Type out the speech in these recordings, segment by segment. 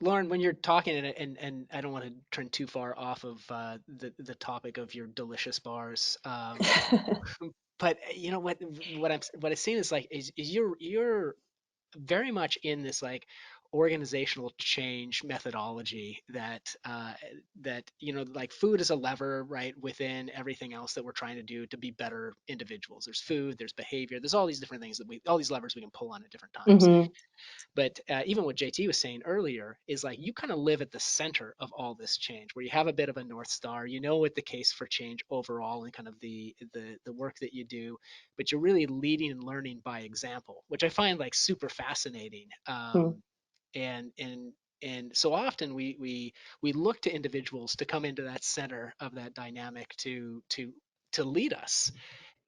Lauren, when you're talking, and I don't want to turn too far off of the topic of your delicious bars, but what I've seen is like is you're very much in this like organizational change methodology that like food is a lever, right, within everything else that we're trying to do to be better individuals. There's food, there's behavior, there's all these different things all these levers we can pull on at different times. Hmm. But even what JT was saying earlier is like you kind of live at the center of all this change, where you have a bit of a north star. You know what the case for change overall and kind of the work that you do, but you're really leading and learning by example, which I find like super fascinating. And so often we look to individuals to come into that center of that dynamic to lead us.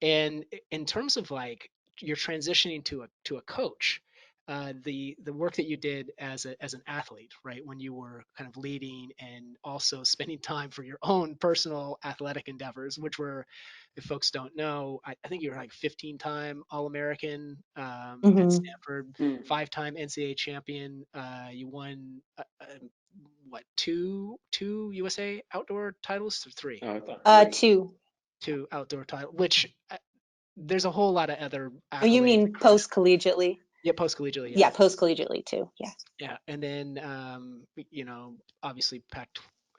And in terms of like you're transitioning to a coach, the work that you did as an athlete, right, when you were kind of leading and also spending time for your own personal athletic endeavors, which were, if folks don't know, I think you were like 15-time All-American at Hmm. Stanford, Mm. 5-time NCAA champion. You won what two USA outdoor titles or three? Oh, I thought three. Two. Two outdoor title, which there's a whole lot of other Oh, you accolades mean across. post collegiately? Yeah, post collegiately, yeah, Yeah, post collegiately too. Yeah. yeah, and then obviously I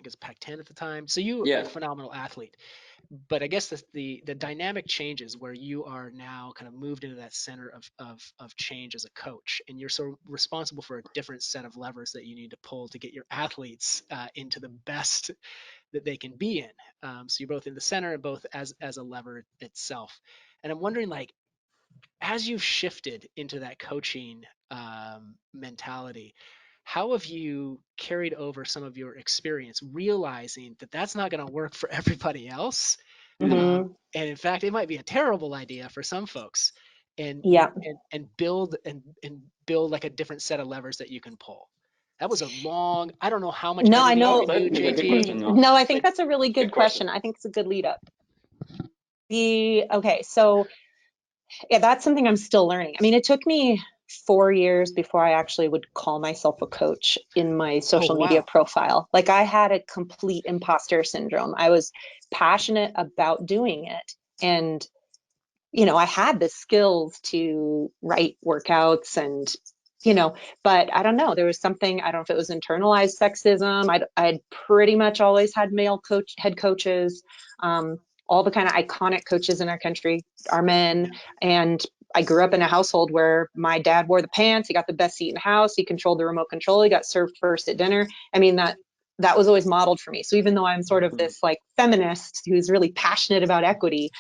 guess Pac-10 at the time. So you a Yeah. phenomenal athlete, but I guess the dynamic changes where you are now kind of moved into that center of change as a coach, and you're so responsible for a different set of levers that you need to pull to get your athletes into the best that they can be in. So you're both in the center and both as a lever itself. And I'm wondering, like, as you've shifted into that coaching mentality, how have you carried over some of your experience, realizing that that's not going to work for everybody else, Hmm. and in fact, it might be a terrible idea for some folks, and Yeah. and build like a different set of levers that you can pull. That was a long. I don't know how much No, I editing you Oh, know. do, that's a good JT, question, though. No, I think but that's a really good Good question. question. I think it's a good lead up. Okay, so yeah, that's something I'm still learning. I mean, it took me 4 years before I actually would call myself a coach in my oh social media wow, profile. Like I had a complete imposter syndrome. I was passionate about doing it. And, I had the skills to write workouts and, but I don't know. There was something, I don't know if it was internalized sexism. I'd pretty much always had male head coaches. Um, all the kind of iconic coaches in our country are men. yeah, And I grew up in a household where my dad wore the pants. He got the best seat in the house. He controlled the remote control. He got served first at dinner. I mean, that was always modeled for me. So even though I'm sort of Mm. this like feminist who's really passionate about equity,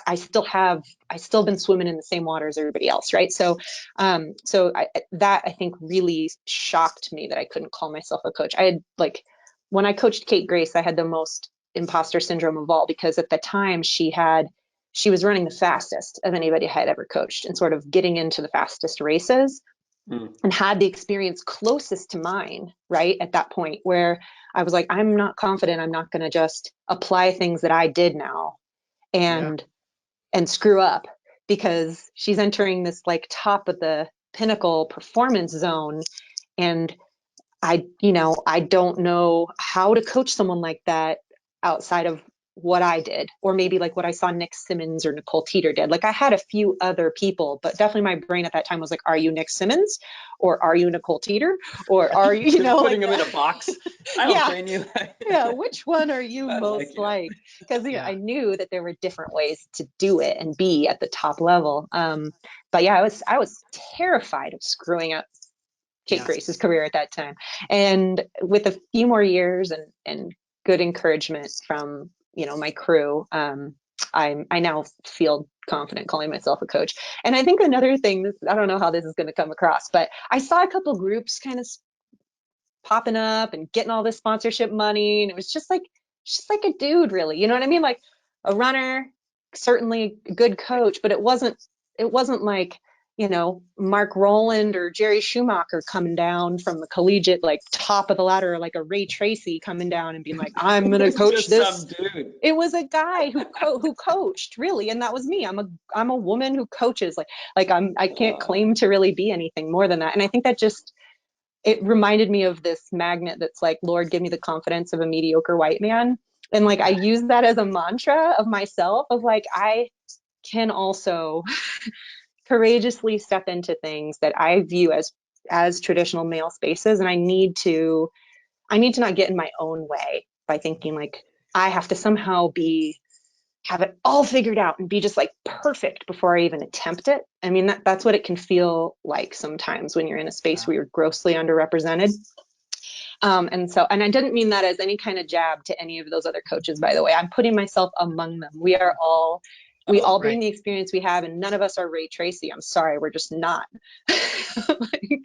I still been swimming in the same water as everybody else, right? That I think really shocked me that I couldn't call myself a coach. I had like when I coached Kate Grace, I had the most imposter syndrome of all because at the time she was running the fastest of anybody I had ever coached and sort of getting into the fastest races Mm. and had the experience closest to mine, right? At that point where I was like, I'm not confident. I'm not going to just apply things that I did now yeah, and screw up because she's entering this like top of the pinnacle performance zone. And I don't know how to coach someone like that outside of what I did, or maybe like what I saw Nick Simmons or Nicole Teeter did. Like I had a few other people, but definitely my brain at that time was like, are you Nick Simmons or are you Nicole Teeter or are you, Just putting like them in a that? box. I don't Yeah. train you. Yeah, which one are you I like most you. like? Because yeah, I knew that there were different ways to do it and be at the top level. But yeah, I was terrified of screwing up Kate yeah. Grace's career at that time. And with a few more years and good encouragement from my crew, I now feel confident calling myself a coach. And I think another thing, I don't know how this is going to come across, but I saw a couple groups kind of popping up and getting all this sponsorship money. And it was just like a dude, really. You know what I mean? Like a runner, certainly a good coach, but it wasn't like, Mark Rowland or Jerry Schumacher coming down from the collegiate, like top of the ladder, like a Ray Tracy coming down and being like, I'm going to It's coach just some this. dude. It was a guy who coached really. And that was me. I'm a woman who coaches. I can't Uh, claim to really be anything more than that. And I think that just, it reminded me of this magnet that's like, Lord, give me the confidence of a mediocre white man. And like, I Yeah. use that as a mantra of myself of like, I can also courageously step into things that I view as traditional male spaces. And I need to not get in my own way by thinking like I have to somehow have it all figured out and be just like perfect before I even attempt it. I mean, that's what it can feel like sometimes when you're in a space Yeah. where you're grossly underrepresented. And I didn't mean that as any kind of jab to any of those other coaches, by the way. I'm putting myself among them. We Oh, all bring Right. the experience we have, and none of us are Ray Tracy. I'm sorry, we're just not.